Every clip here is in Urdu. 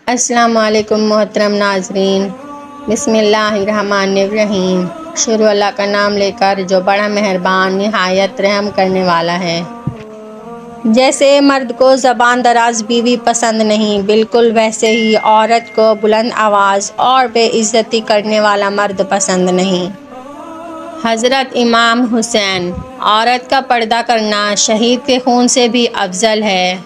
السلام علیکم محترم ناظرین، بسم اللہ الرحمن الرحیم۔ شروع اللہ کا نام لے کر جو بڑا مہربان نہایت رحم کرنے والا ہے۔ جیسے مرد کو زبان دراز بیوی پسند نہیں، بالکل ویسے ہی عورت کو بلند آواز اور بے عزتی کرنے والا مرد پسند نہیں۔ حضرت امام حسین: عورت کا پردہ کرنا شہید کے خون سے بھی افضل ہے۔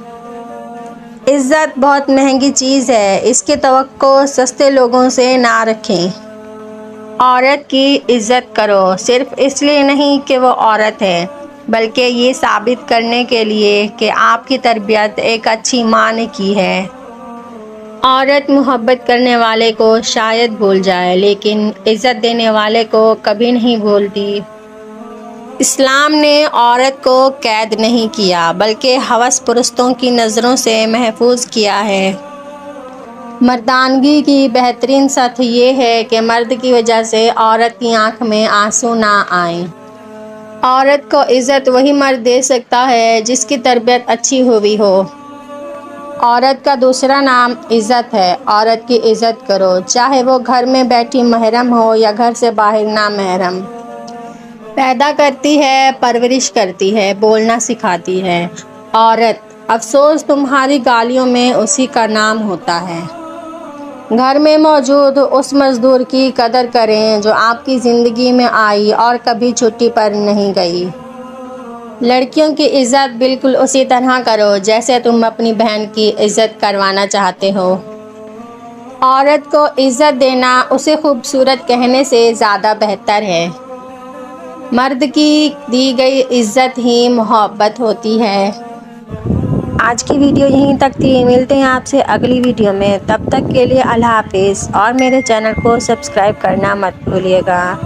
عزت بہت مہنگی چیز ہے، اس کی توقع سستے لوگوں سے نہ رکھیں۔ عورت کی عزت کرو، صرف اس لیے نہیں کہ وہ عورت ہے، بلکہ یہ ثابت کرنے کے لیے کہ آپ کی تربیت ایک اچھی ماں نے کی ہے۔ عورت محبت کرنے والے کو شاید بھول جائے، لیکن عزت دینے والے کو کبھی نہیں بھولتی۔ اسلام نے عورت کو قید نہیں کیا، بلکہ ہوس پرستوں کی نظروں سے محفوظ کیا ہے۔ مردانگی کی بہترین سطح یہ ہے کہ مرد کی وجہ سے عورت کی آنکھ میں آنسو نہ آئیں۔ عورت کو عزت وہی مرد دے سکتا ہے جس کی تربیت اچھی ہوئی ہو۔ عورت کا دوسرا نام عزت ہے۔ عورت کی عزت کرو، چاہے وہ گھر میں بیٹھی محرم ہو یا گھر سے باہر نامحرم۔ پیدا کرتی ہے، پرورش کرتی ہے، بولنا سکھاتی ہے۔ عورت: افسوس تمہاری گالیوں میں اسی کا نام ہوتا ہے۔ گھر میں موجود اس مزدور کی قدر کریں جو آپ کی زندگی میں آئی اور کبھی چھٹی پر نہیں گئی۔ لڑکیوں کی عزت بالکل اسی طرح کرو جیسے تم اپنی بہن کی عزت کروانا چاہتے ہو۔ عورت کو عزت دینا اسے خوبصورت کہنے سے زیادہ بہتر ہے۔ مرد کی دی گئی عزت ہی محبت ہوتی ہے۔ آج کی ویڈیو یہیں تک تھی، ملتے ہیں آپ سے اگلی ویڈیو میں، تب تک کے لیے اللہ حافظ، اور میرے چینل کو سبسکرائب کرنا مت بھولیے گا۔